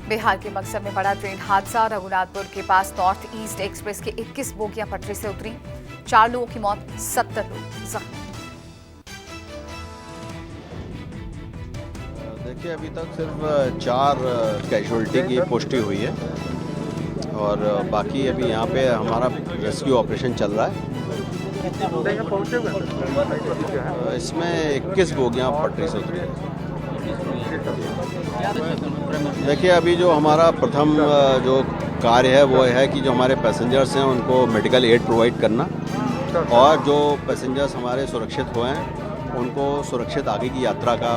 बिहार के बक्सर में बड़ा ट्रेन हादसा। रघुनाथपुर के पास नॉर्थ ईस्ट एक्सप्रेस की 21 बोगियां पटरी से उतरी। 4 लोगों की मौत, 70 लोग जख्मी। देखिए, अभी तक सिर्फ 4 कैजुअल्टी की पुष्टि हुई है और बाकी अभी यहाँ पे हमारा रेस्क्यू ऑपरेशन चल रहा है। इसमें 21 बोगियां पटरी से उतरी है। देखिए, अभी जो हमारा प्रथम जो कार्य है वो है कि जो हमारे पैसेंजर्स हैं उनको मेडिकल एड प्रोवाइड करना और जो पैसेंजर्स हमारे सुरक्षित हुए हैं उनको सुरक्षित आगे की यात्रा का।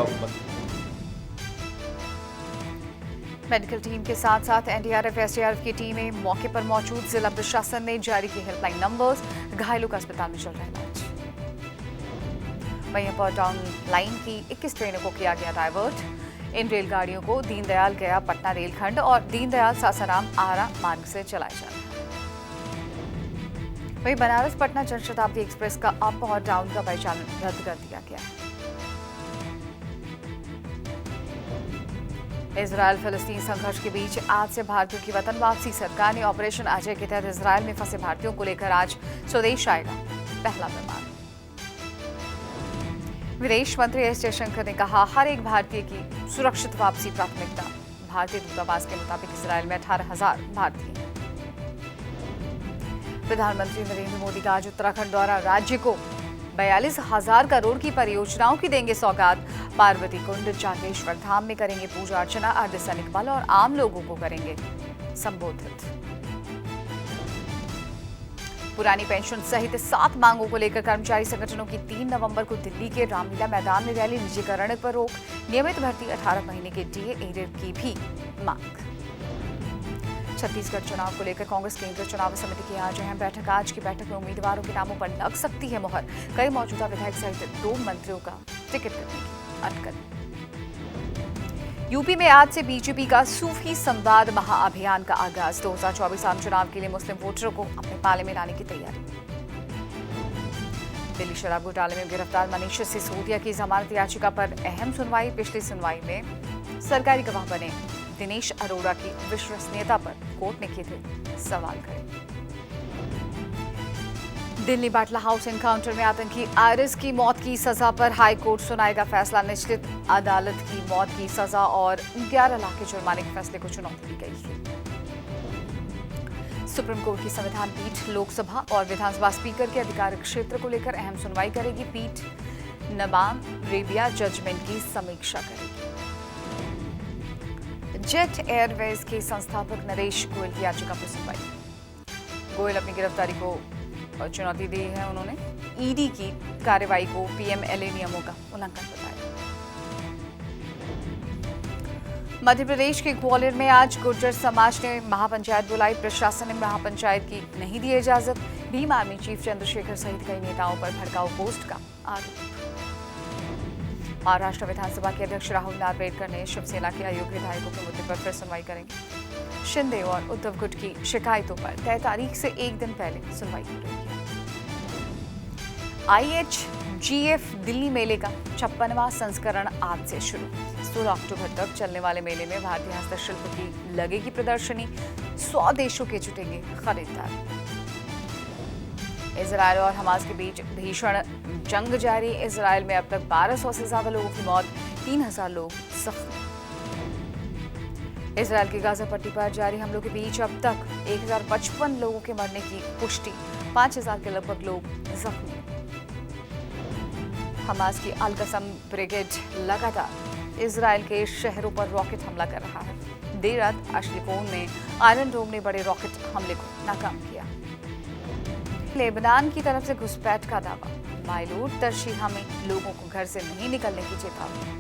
मेडिकल टीम के साथ साथ एनडीआरएफ एसडीआरएफ की टीमें मौके पर मौजूद। जिला प्रशासन ने जारी किए हेल्पलाइन नंबर्स। घायलों का अस्पताल में चल रहा है इलाज। वहीं अपर टाउन लाइन की 21 ट्रेनों को किया गया डायवर्ट। इन रेलगाड़ियों को दीनदयाल गया पटना रेलखंड और दीनदयाल सासाराम आरा मार्ग से चलाया जा रहा है। वहीं बनारस पटना जनशताब्दी एक्सप्रेस का अप और डाउन का परिचालन रद्द कर दिया गया है। इजरायल फिलिस्तीन संघर्ष के बीच आज से भारतीयों की वतन वापसी। सरकार ने ऑपरेशन अजय के तहत इजरायल में फंसे भारतीयों को लेकर आज स्वदेश आएगा पहला विमान। विदेश मंत्री एस जयशंकर ने कहा, हर एक भारतीय की सुरक्षित वापसी प्राथमिकता। भारतीय दूतावास के मुताबिक इजरायल में 18,000 भारतीय। प्रधानमंत्री नरेंद्र मोदी का आज उत्तराखंड द्वारा राज्य को 42,000 करोड़ की परियोजनाओं की देंगे सौगात। पार्वती कुंड, जागेश्वर धाम में करेंगे पूजा अर्चना। अर्धसैनिक बल और आम लोगों को करेंगे संबोधित। पुरानी पेंशन सहित 7 मांगों को लेकर कर्मचारी संगठनों की 3 नवंबर को दिल्ली के रामलीला मैदान में रैली। निजीकरण पर रोक, नियमित भर्ती, 18 महीने के डीए एरियर की भी मांग। छत्तीसगढ़ चुनाव को लेकर कांग्रेस केंद्रीय चुनाव समिति की आज अहम बैठक। आज की बैठक में उम्मीदवारों के नामों पर लग सकती है मुहर। कई मौजूदा विधायक सहित 2 मंत्रियों का टिकट कटने की अटकल। यूपी में आज से बीजेपी का सूफी संवाद महाअभियान का आगाज। 2024 आम चुनाव के लिए मुस्लिम वोटरों को अपने पाले में लाने की तैयारी। दिल्ली शराब घोटाले में गिरफ्तार मनीष सिसोदिया की जमानत याचिका पर अहम सुनवाई। पिछली सुनवाई में सरकारी गवाह बने दिनेश अरोड़ा की विश्वसनीयता पर कोर्ट ने किए थे सवाल खड़े। दिल्ली बाटला हाउस एनकाउंटर में आतंकी आरिस की मौत की सजा पर हाई कोर्ट सुनाएगा फैसला। निश्चित अदालत की मौत की सजा और 11 लाख के जुर्माने के फैसले को चुनौती दी गई थी। सुप्रीम कोर्ट की संविधान पीठ लोकसभा और विधानसभा स्पीकर के अधिकार क्षेत्र को लेकर अहम सुनवाई करेगी। पीठ नबाम रेबिया जजमेंट की समीक्षा करेगी। जेट एयरवेज के संस्थापक नरेश गोयल की याचिका पर सुनवाई। गोयल अपनी गिरफ्तारी को चुनौती दी है। उन्होंने ईडी की कार्रवाई को पीएमएलए नियमों का उल्लंघन बताया। मध्य प्रदेश के ग्वालियर में आज गुर्जर समाज ने महापंचायत बुलाई। प्रशासन ने महापंचायत की नहीं दी इजाजत। भीम आर्मी चीफ चंद्रशेखर सहित कई नेताओं पर भड़काऊ पोस्ट का आरोप। महाराष्ट्र विधानसभा के अध्यक्ष राहुल नार्वेकर ने शिवसेना के अयोग्य विधायकों के मुद्दे पर फिर सुनवाई करेंगे। शिंदे और उद्धव गुट की शिकायतों पर तय तारीख से एक दिन पहले सुनवाई हो रही है। IHGF दिल्ली मेले का 56वां संस्करण आज से शुरू। 16 अक्टूबर तक चलने वाले मेले में भारतीय हस्तशिल्प की लगेगी प्रदर्शनी। 100 देशों के जुटेंगे खरीदार। इजरायल और हमास के बीच भीषण जंग जारी। इजरायल में अब तक 1200 से ज्यादा लोगों की मौत, 3000 लोग जख्मी। इजरायल की गाजा पट्टी पर जारी हमलों के बीच अब तक 1055 लोगों के मरने की पुष्टि, 5000 के लगभग लोग जख्मी। हमास की अल कसम ब्रिगेड लगातार इजरायल के शहरों पर रॉकेट हमला कर रहा है। देर रात अशलिकोन में आयरन डोम ने बड़े रॉकेट हमले को नाकाम किया। लेबनान की तरफ से घुसपैठ का दावा। माइलूट तर्शीहा में लोगों को घर से नहीं निकलने की चेतावनी।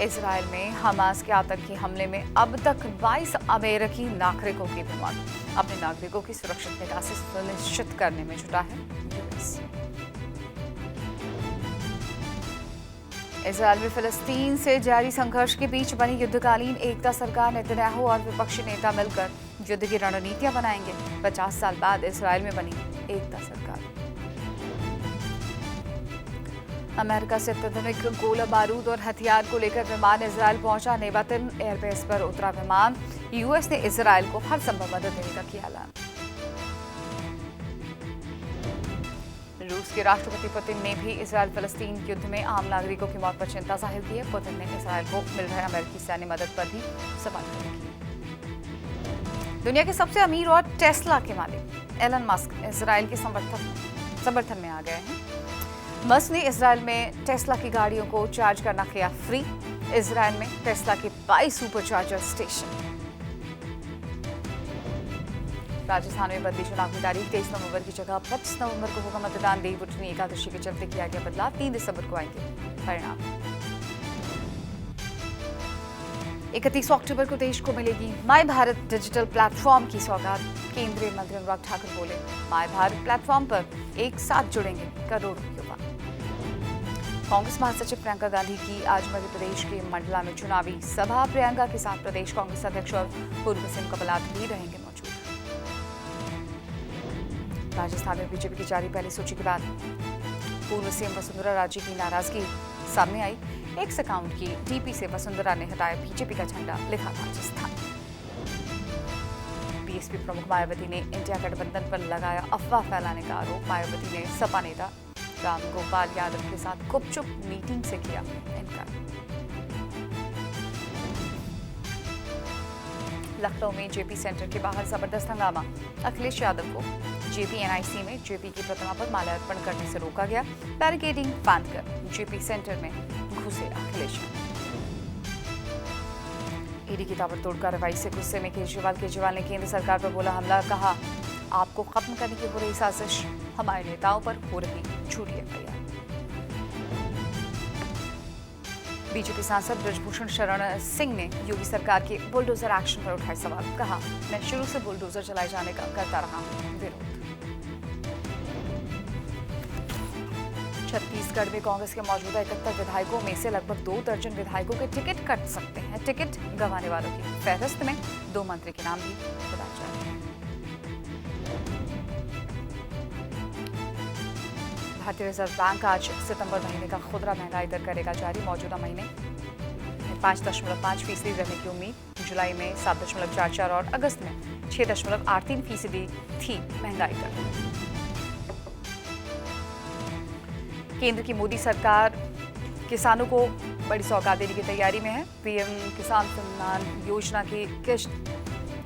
इजरायल में हमास के आतंकी हमले में अब तक 22 अमेरिकी नागरिकों की भी मौत। अपने नागरिकों की सुरक्षित निकासी सुनिश्चित करने में जुटा है यूएस। इजरायल में फिलिस्तीन से जारी संघर्ष के बीच बनी युद्धकालीन एकता सरकार। नेतन्याहू और विपक्षी नेता मिलकर युद्ध की रणनीतियां बनाएंगे। 50 साल बाद इजरायल में बनी एकता सरकार। अमेरिका से अत्याधुनिक गोला बारूद और हथियार को लेकर विमान इजरायल पहुंचा। नेवातिन एयरबेस पर उतरा विमान। यूएस ने इजरायल को हर संभव मदद देने का किया ऐलान। रूस के राष्ट्रपति पुतिन ने भी इजरायल फलस्तीन युद्ध में आम नागरिकों की मौत पर चिंता जाहिर की है। पुतिन ने इजरायल को मिल रहे अमेरिकी सैन्य मदद पर भी सवाल खड़े किए। दुनिया के सबसे अमीर और टेस्ला के मालिक एलन मस्क इजरायल के समर्थन में आ गए हैं। मस्क ने इजरायल में टेस्ला की गाड़ियों को चार्ज करना किया फ्री। इजरायल में टेस्ला के 22 सुपरचार्जर स्टेशन। राजस्थान में बदली चुनाव की तारीख 23 नवंबर की जगह 25 नवंबर को होगा मतदान। देवउठनी एकादशी के चलते किया गया बदलाव। 3 दिसंबर को आएंगे परिणाम। 31 अक्टूबर को देश को मिलेगी माय भारत डिजिटल प्लेटफॉर्म की सौगात। केंद्रीय मंत्री अनुराग ठाकुर बोले, माय भारत प्लेटफॉर्म पर एक साथ जुड़ेंगे करोड़ों युवा। कांग्रेस महासचिव प्रियंका गांधी की आज मध्य प्रदेश के मंडला में चुनावी सभा। प्रियंका के साथ प्रदेश कांग्रेस अध्यक्ष और पूर्व सीएम कमलनाथ भी रहेंगे मौजूद। राजस्थान में बीजेपी की जारी पहली सूची के बाद पूर्व सीएम वसुंधरा राजे की नाराजगी सामने आई। एक्स अकाउंट की डीपी से वसुंधरा ने हटाया बीजेपी का झंडा, लिखा राजस्थान। बीएसपी प्रमुख मायावती ने इंडिया गठबंधन पर लगाया अफवाह फैलाने का आरोप। मायावती ने सपा नेता राम गोपाल यादव के साथ गुपचुप मीटिंग से किया इनकार। लखनऊ में जेपी सेंटर के बाहर जबरदस्त हंगामा। अखिलेश यादव को जेपी एनआईसी में जेपी की प्रतिमा पर माल्यार्पण करने से रोका गया। बैरिकेडिंग बांधकर जेपी सेंटर में घुसे अखिलेश। ईडी की ताबड़तोड़ कार्रवाई से गुस्से में केजरीवाल ने केंद्र सरकार पर बोला हमला। कहा, आपको खत्म करने की हो रही साजिश, हमारे नेताओं पर हो रही झूठी एफआईआर। बीजेपी सांसद ब्रजभूषण शरण सिंह ने योगी सरकार के बुलडोजर एक्शन पर उठाए सवाल। कहा, मैं शुरू से बुलडोजर चलाए जाने का करता रहा हूं विरोध। छत्तीसगढ़ में कांग्रेस के मौजूदा 71 विधायकों में से लगभग 2 दर्जन विधायकों के टिकट कट सकते हैं। टिकट गंवाने वालों की फहरिस्त में 2 मंत्री के नाम भी बताए जा रहे हैं। भारतीय रिजर्व बैंक आज सितंबर महीने का खुदरा महंगाई दर करेगा जारी। मौजूदा महीने 5.5% रहने की उम्मीद। जुलाई में 7.44 और अगस्त में 6.83% थी महंगाई दर। केंद्र की मोदी सरकार किसानों को बड़ी सौगात देने की तैयारी में है। पीएम किसान सम्मान योजना की किश्त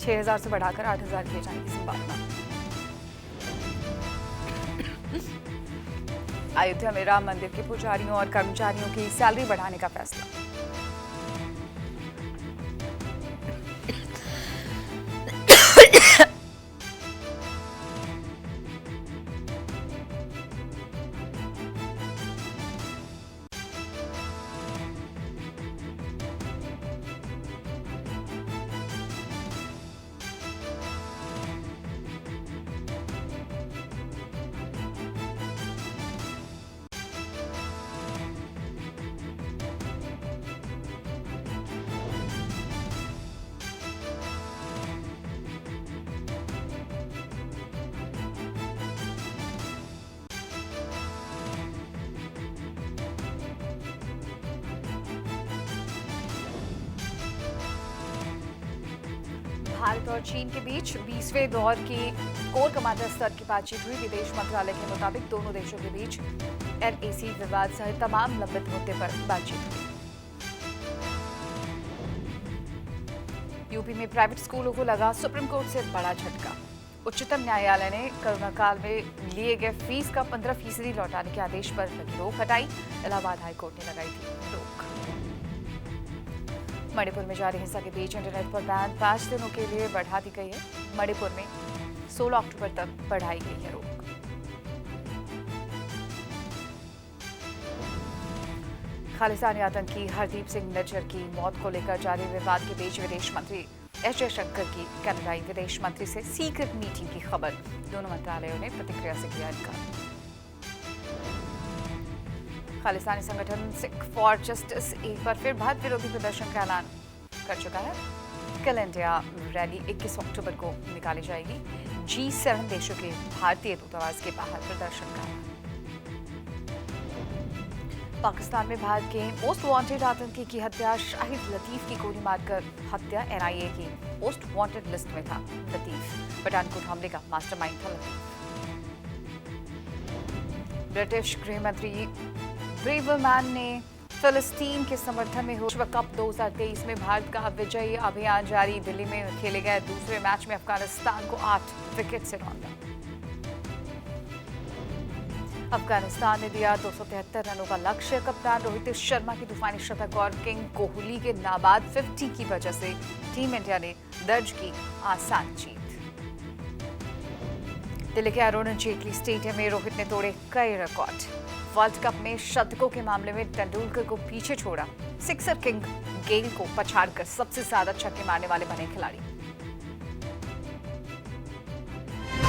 6,000 से बढ़ाकर 8,000 किए जाने की संभावना। अयोध्या में राम मंदिर के पुजारियों और कर्मचारियों की सैलरी बढ़ाने का फैसला। भारत और चीन के बीच 20वें दौर की कोर कमांडर स्तर की बातचीत हुई। विदेश मंत्रालय के मुताबिक दोनों देशों के बीच एलएसी विवाद सहित तमाम लंबित मुद्दे पर बातचीत हुई। यूपी में प्राइवेट स्कूलों को लगा सुप्रीम कोर्ट से बड़ा झटका। उच्चतम न्यायालय ने कोरोना काल में लिए गए फीस का 15% लौटाने के आदेश पर लगी रोक हटाई। इलाहाबाद हाईकोर्ट ने लगाई थी रोक। मणिपुर में जारी हिंसा के बीच इंटरनेट पर बैन 5 दिनों के लिए बढ़ा दी गई है। मणिपुर में 16 अक्टूबर तक बढ़ाई गई है रोक। खालिस्तानी आतंकी हरदीप सिंह निज्जर की मौत को लेकर जारी विवाद के बीच विदेश मंत्री एस जयशंकर की कनाडाई विदेश मंत्री से सीक्रेट मीटिंग की खबर। दोनों मंत्रालयों ने प्रतिक्रिया से किया इनकार। खालिस्तानी संगठन सिख फॉर जस्टिस एक बार फिर भारत विरोधी प्रदर्शन का ऐलान कर चुका है। कल इंडिया रैली 21 अक्टूबर को निकाली जाएगी। G7 देशों के भारतीय दूतावास के बाहर प्रदर्शन का। पाकिस्तान में भारत के मोस्ट वांटेड आतंकी की हत्या, शाहिद लतीफ की गोली मारकर हत्या। एनआईए की मोस्ट वांटेड लिस्ट में था लतीफ। पठानकोट हमले का मास्टरमाइंड था लतीफ। ब्रिटिश गृह मंत्री ब्रेवरमैन ने फिलिस्तीन के समर्थन में विश्व कप 2023 में भारत का विजयी अभियान जारी। दिल्ली में खेले गए दूसरे मैच में अफगानिस्तान को 8 विकेट से रौंदा। अफगानिस्तान ने दिया 273 रनों का लक्ष्य। कप्तान रोहित शर्मा की तूफानी शतक और किंग कोहली के नाबाद 50 की वजह से टीम इंडिया ने दर्ज की आसान जीत। दिल्ली के अरुण जेटली स्टेडियम में रोहित ने तोड़े कई रिकॉर्ड। वर्ल्ड कप में शतकों के मामले में तेंदुलकर को पीछे छोड़ा। सिक्सर किंग गेल को पछाड़कर सबसे ज्यादा छक्के मारने वाले बने खिलाड़ी।